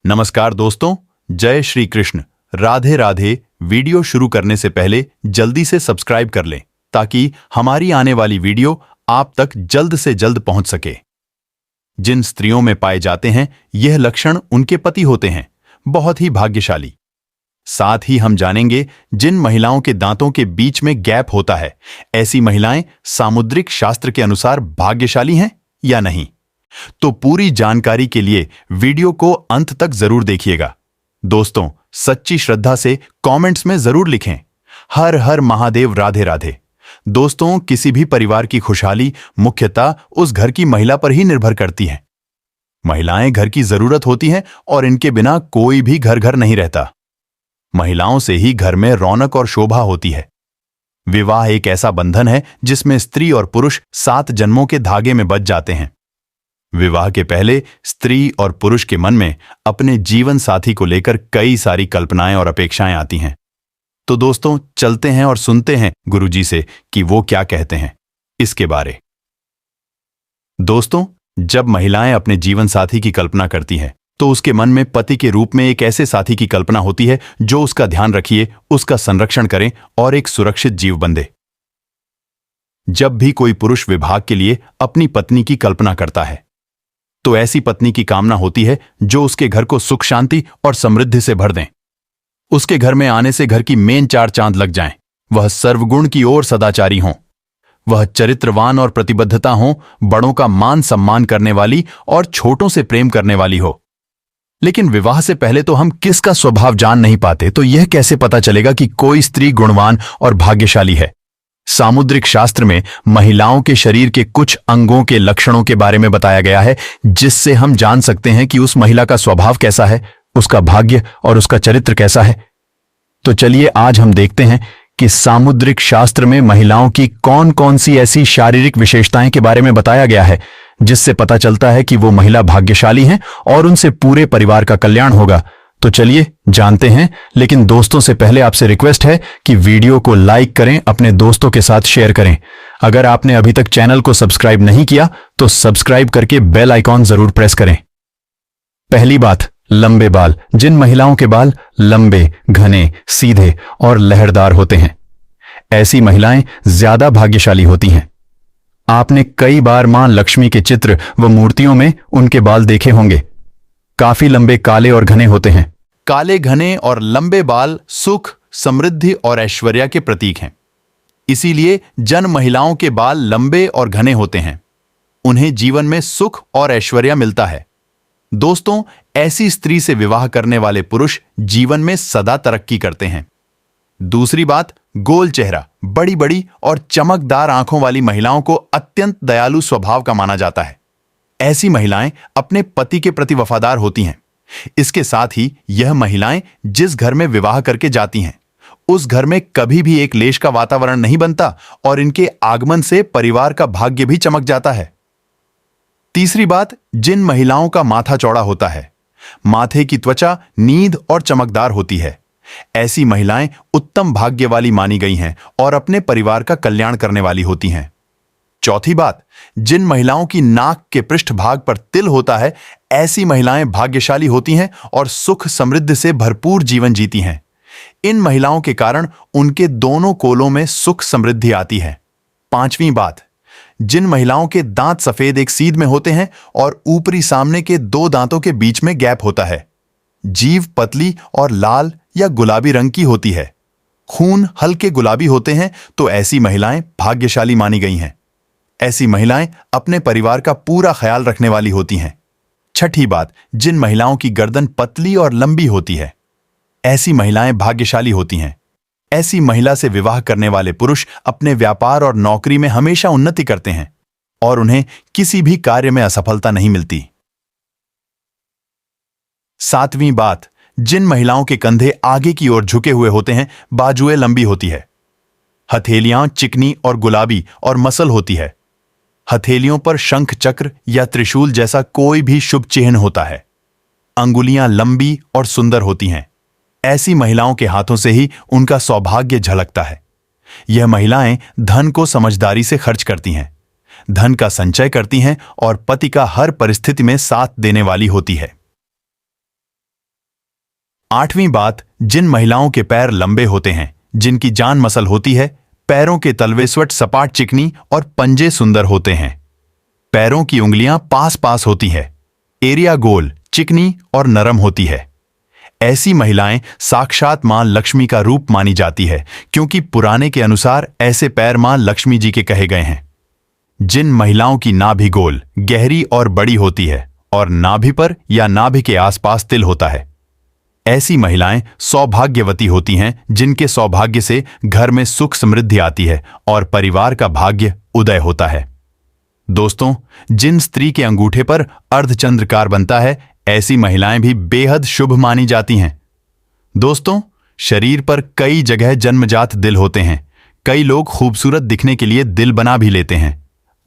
नमस्कार दोस्तों, जय श्री कृष्ण, राधे राधे। वीडियो शुरू करने से पहले जल्दी से सब्सक्राइब कर लें ताकि हमारी आने वाली वीडियो आप तक जल्द से जल्द पहुंच सके। जिन स्त्रियों में पाए जाते हैं यह लक्षण उनके पति होते हैं बहुत ही भाग्यशाली। साथ ही हम जानेंगे जिन महिलाओं के दांतों के बीच में गैप होता है, ऐसी महिलाएं सामुद्रिक शास्त्र के अनुसार भाग्यशाली हैं या नहीं। तो पूरी जानकारी के लिए वीडियो को अंत तक जरूर देखिएगा। दोस्तों, सच्ची श्रद्धा से कमेंट्स में जरूर लिखें, हर हर महादेव, राधे राधे। दोस्तों, किसी भी परिवार की खुशहाली मुख्यतः उस घर की महिला पर ही निर्भर करती है। महिलाएं घर की जरूरत होती हैं और इनके बिना कोई भी घर नहीं रहता। महिलाओं से ही घर में रौनक और शोभा होती है। विवाह एक ऐसा बंधन है जिसमें स्त्री और पुरुष 7 जन्मों के धागे में बंध जाते हैं। विवाह के पहले स्त्री और पुरुष के मन में अपने जीवन साथी को लेकर कई सारी कल्पनाएं और अपेक्षाएं आती हैं। तो दोस्तों, चलते हैं और सुनते हैं गुरुजी से कि वो क्या कहते हैं इसके बारे। दोस्तों, जब महिलाएं अपने जीवन साथी की कल्पना करती हैं तो उसके मन में पति के रूप में एक ऐसे साथी की कल्पना होती है जो उसका ध्यान रखे, उसका संरक्षण करे और एक सुरक्षित जीव बंधे। जब भी कोई पुरुष विवाह के लिए अपनी पत्नी की कल्पना करता है तो ऐसी पत्नी की कामना होती है जो उसके घर को सुख शांति और समृद्धि से भर दें। उसके घर में आने से घर की मेन 4 चांद लग जाएं। वह सर्वगुण की ओर सदाचारी हों, वह चरित्रवान और प्रतिबद्धता हो, बड़ों का मान सम्मान करने वाली और छोटों से प्रेम करने वाली हो। लेकिन विवाह से पहले तो हम किसका स्वभाव जान नहीं पाते, तो यह कैसे पता चलेगा कि कोई स्त्री गुणवान और भाग्यशाली है। सामुद्रिक शास्त्र में महिलाओं के शरीर के कुछ अंगों के लक्षणों के बारे में बताया गया है जिससे हम जान सकते हैं कि उस महिला का स्वभाव कैसा है, उसका भाग्य और उसका चरित्र कैसा है। तो चलिए आज हम देखते हैं कि सामुद्रिक शास्त्र में महिलाओं की कौन कौन सी ऐसी शारीरिक विशेषताएं के बारे में बताया गया है जिससे पता चलता है कि वो महिला भाग्यशाली हैं और उनसे पूरे परिवार का कल्याण होगा। तो चलिए जानते हैं, लेकिन दोस्तों से पहले आपसे रिक्वेस्ट है कि वीडियो को लाइक करें, अपने दोस्तों के साथ शेयर करें। अगर आपने अभी तक चैनल को सब्सक्राइब नहीं किया तो सब्सक्राइब करके बेल आइकॉन जरूर प्रेस करें। पहली बात, लंबे बाल। जिन महिलाओं के बाल लंबे, घने, सीधे और लहरदार होते हैं, ऐसी महिलाएं ज्यादा भाग्यशाली होती हैं। आपने कई बार मां लक्ष्मी के चित्र व मूर्तियों में उनके बाल देखे होंगे। काफी लंबे, काले और घने होते हैं। काले, घने और लंबे बाल सुख, समृद्धि और ऐश्वर्य के प्रतीक हैं। इसीलिए जन महिलाओं के बाल लंबे और घने होते हैं। उन्हें जीवन में सुख और ऐश्वर्य मिलता है। दोस्तों, ऐसी स्त्री से विवाह करने वाले पुरुष जीवन में सदा तरक्की करते हैं। दूसरी बात, गोल चेहरा। बड़ी बड़ी और चमकदार आंखों वाली महिलाओं को अत्यंत दयालु स्वभाव का माना जाता है। ऐसी महिलाएं अपने पति के प्रति वफादार होती हैं। इसके साथ ही यह महिलाएं जिस घर में विवाह करके जाती हैं उस घर में कभी भी एक लेश का वातावरण नहीं बनता और इनके आगमन से परिवार का भाग्य भी चमक जाता है। तीसरी बात, जिन महिलाओं का माथा चौड़ा होता है, माथे की त्वचा नींद और चमकदार होती है, ऐसी महिलाएं उत्तम भाग्य वाली मानी गई हैं और अपने परिवार का कल्याण करने वाली होती हैं। चौथी बात, जिन महिलाओं की नाक के पृष्ठभाग पर तिल होता है, ऐसी महिलाएं भाग्यशाली होती हैं और सुख समृद्धि से भरपूर जीवन जीती हैं। इन महिलाओं के कारण उनके दोनों कोलों में सुख समृद्धि आती है। पांचवी बात, जिन महिलाओं के दांत सफेद एक सीध में होते हैं और ऊपरी सामने के 2 दांतों के बीच में गैप होता है, जीभ पतली और लाल या गुलाबी रंग की होती है, खून हल्के गुलाबी होते हैं, तो ऐसी महिलाएं भाग्यशाली मानी गई हैं। ऐसी महिलाएं अपने परिवार का पूरा ख्याल रखने वाली होती हैं। छठी बात, जिन महिलाओं की गर्दन पतली और लंबी होती है, ऐसी महिलाएं भाग्यशाली होती हैं। ऐसी महिला से विवाह करने वाले पुरुष अपने व्यापार और नौकरी में हमेशा उन्नति करते हैं और उन्हें किसी भी कार्य में असफलता नहीं मिलती। सातवीं बात, जिन महिलाओं के कंधे आगे की ओर झुके हुए होते हैं, बाजुएं लंबी होती है, हथेलियां चिकनी और गुलाबी और मसल होती है, हथेलियों पर शंख चक्र या त्रिशूल जैसा कोई भी शुभ चिन्ह होता है, अंगुलियां लंबी और सुंदर होती हैं। ऐसी महिलाओं के हाथों से ही उनका सौभाग्य झलकता है। यह महिलाएं धन को समझदारी से खर्च करती हैं, धन का संचय करती हैं और पति का हर परिस्थिति में साथ देने वाली होती है। 8वीं बात, जिन महिलाओं के पैर लंबे होते हैं, जिनकी जान मसल होती है, पैरों के तलवे स्वट सपाट चिकनी और पंजे सुंदर होते हैं। पैरों की उंगलियां पास पास होती है, एरिया गोल, चिकनी और नरम होती है। ऐसी महिलाएं साक्षात मां लक्ष्मी का रूप मानी जाती है, क्योंकि पुराने के अनुसार ऐसे पैर मां लक्ष्मी जी के कहे गए हैं। जिन महिलाओं की नाभि गोल, गहरी और बड़ी होती है और नाभि पर या नाभि के आसपास तिल होता है, ऐसी महिलाएं सौभाग्यवती होती हैं, जिनके सौभाग्य से घर में सुख समृद्धि आती है और परिवार का भाग्य उदय होता है। दोस्तों, जिन स्त्री के अंगूठे पर अर्धचंद्रकार बनता है, ऐसी महिलाएं भी बेहद शुभ मानी जाती हैं। दोस्तों, शरीर पर कई जगह जन्मजात दिल होते हैं। कई लोग खूबसूरत दिखने के लिए दिल बना भी लेते हैं।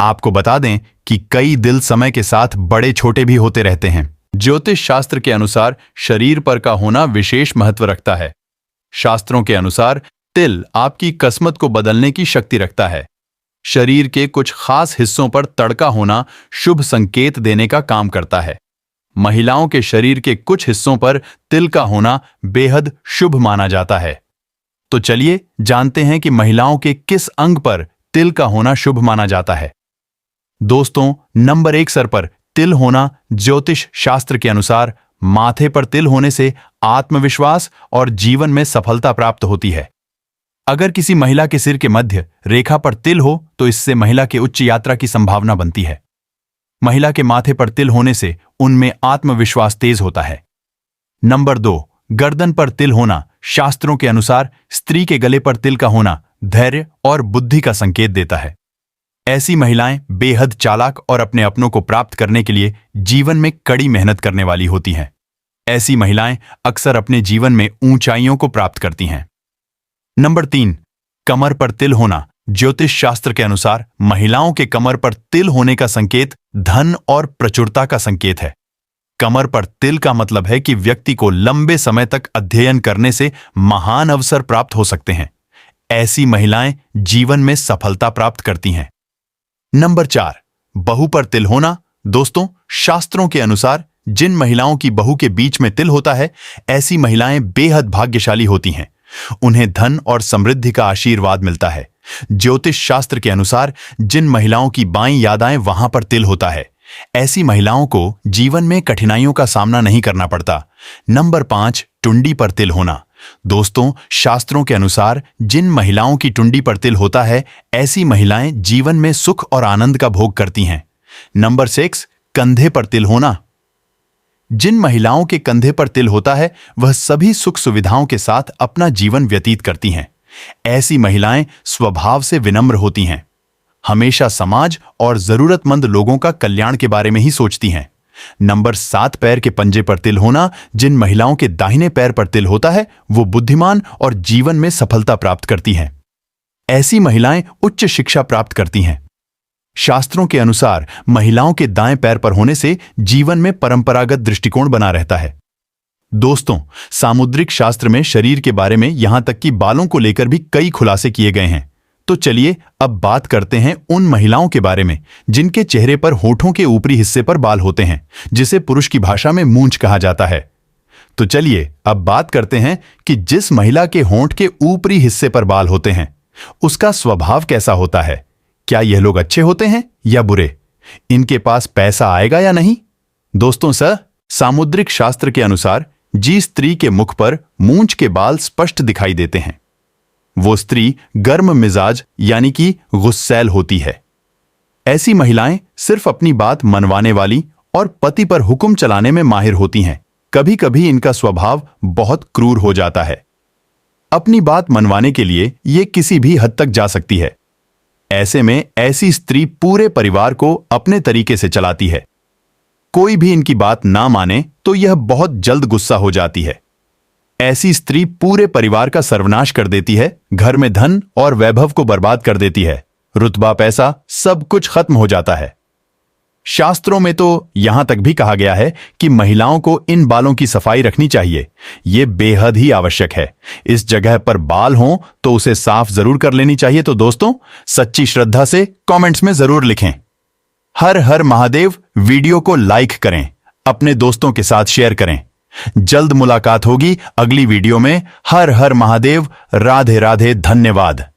आपको बता दें कि कई दिल समय के साथ बड़े छोटे भी होते रहते हैं। ज्योतिष शास्त्र के अनुसार शरीर पर का होना विशेष महत्व रखता है। शास्त्रों के अनुसार तिल आपकी किस्मत को बदलने की शक्ति रखता है। शरीर के कुछ खास हिस्सों पर तड़का होना शुभ संकेत देने का काम करता है। महिलाओं के शरीर के कुछ हिस्सों पर तिल का होना बेहद शुभ माना जाता है। तो चलिए जानते हैं कि महिलाओं के किस अंग पर तिल का होना शुभ माना जाता है। दोस्तों, नंबर 1, सर पर तिल होना ज्योतिष शास्त्र के अनुसार माथे पर तिल होने से आत्मविश्वास और जीवन में सफलता प्राप्त होती है। अगर किसी महिला के सिर के मध्य रेखा पर तिल हो तो इससे महिला के उच्च यात्रा की संभावना बनती है। महिला के माथे पर तिल होने से उनमें आत्मविश्वास तेज होता है। नंबर 2, गर्दन पर तिल होना शास्त्रों के अनुसार स्त्री के गले पर तिल का होना धैर्य और बुद्धि का संकेत देता है। ऐसी महिलाएं बेहद चालाक और अपने अपनों को प्राप्त करने के लिए जीवन में कड़ी मेहनत करने वाली होती हैं। ऐसी महिलाएं अक्सर अपने जीवन में ऊंचाइयों को प्राप्त करती हैं। नंबर 3, कमर पर तिल होना ज्योतिष शास्त्र के अनुसार महिलाओं के कमर पर तिल होने का संकेत धन और प्रचुरता का संकेत है। कमर पर तिल का मतलब है कि व्यक्ति को लंबे समय तक अध्ययन करने से महान अवसर प्राप्त हो सकते हैं। ऐसी महिलाएं जीवन में सफलता प्राप्त करती हैं। नंबर 4, बहू पर तिल होना। दोस्तों, शास्त्रों के अनुसार जिन महिलाओं की बहू के बीच में तिल होता है, ऐसी महिलाएं बेहद भाग्यशाली होती हैं। उन्हें धन और समृद्धि का आशीर्वाद मिलता है। ज्योतिष शास्त्र के अनुसार जिन महिलाओं की बाईं यादाएं वहां पर तिल होता है, ऐसी महिलाओं को जीवन में कठिनाइयों का सामना नहीं करना पड़ता। नंबर 5, टुंडी पर तिल होना। दोस्तों, शास्त्रों के अनुसार जिन महिलाओं की टुंडी पर तिल होता है, ऐसी महिलाएं जीवन में सुख और आनंद का भोग करती हैं। नंबर 6, कंधे पर तिल होना। जिन महिलाओं के कंधे पर तिल होता है, वह सभी सुख सुविधाओं के साथ अपना जीवन व्यतीत करती हैं। ऐसी महिलाएं स्वभाव से विनम्र होती हैं, हमेशा समाज और जरूरतमंद लोगों का कल्याण के बारे में ही सोचती हैं। नंबर 7, पैर के पंजे पर तिल होना। जिन महिलाओं के दाहिने पैर पर तिल होता है, वो बुद्धिमान और जीवन में सफलता प्राप्त करती हैं। ऐसी महिलाएं उच्च शिक्षा प्राप्त करती हैं। शास्त्रों के अनुसार महिलाओं के दाएं पैर पर होने से जीवन में परंपरागत दृष्टिकोण बना रहता है। दोस्तों, सामुद्रिक शास्त्र में शरीर के बारे में यहां तक कि बालों को लेकर भी कई खुलासे किए गए हैं। तो चलिए अब बात करते हैं उन महिलाओं के बारे में जिनके चेहरे पर होठों के ऊपरी हिस्से पर बाल होते हैं, जिसे पुरुष की भाषा में मूंछ कहा जाता है। तो चलिए अब बात करते हैं कि जिस महिला के होंठ के ऊपरी हिस्से पर बाल होते हैं, उसका स्वभाव कैसा होता है। क्या यह लोग अच्छे होते हैं या बुरे? इनके पास पैसा आएगा या नहीं? दोस्तों, सामुद्रिक शास्त्र के अनुसार जिस स्त्री के मुख पर मूंछ के बाल स्पष्ट दिखाई देते हैं, वो स्त्री गर्म मिजाज यानी कि गुस्सैल होती है। ऐसी महिलाएं सिर्फ अपनी बात मनवाने वाली और पति पर हुक्म चलाने में माहिर होती हैं। कभी कभी इनका स्वभाव बहुत क्रूर हो जाता है। अपनी बात मनवाने के लिए ये किसी भी हद तक जा सकती है। ऐसे में ऐसी स्त्री पूरे परिवार को अपने तरीके से चलाती है। कोई भी इनकी बात ना माने तो यह बहुत जल्द गुस्सा हो जाती है। ऐसी स्त्री पूरे परिवार का सर्वनाश कर देती है, घर में धन और वैभव को बर्बाद कर देती है, रुतबा पैसा सब कुछ खत्म हो जाता है। शास्त्रों में तो यहां तक भी कहा गया है कि महिलाओं को इन बालों की सफाई रखनी चाहिए। यह बेहद ही आवश्यक है। इस जगह पर बाल हों तो उसे साफ जरूर कर लेनी चाहिए। तो दोस्तों, सच्ची श्रद्धा से कमेंट्स में जरूर लिखें। हर हर महादेव। वीडियो को लाइक करें, अपने दोस्तों के साथ शेयर करें। जल्द मुलाकात होगी अगली वीडियो में। हर हर महादेव, राधे राधे, धन्यवाद।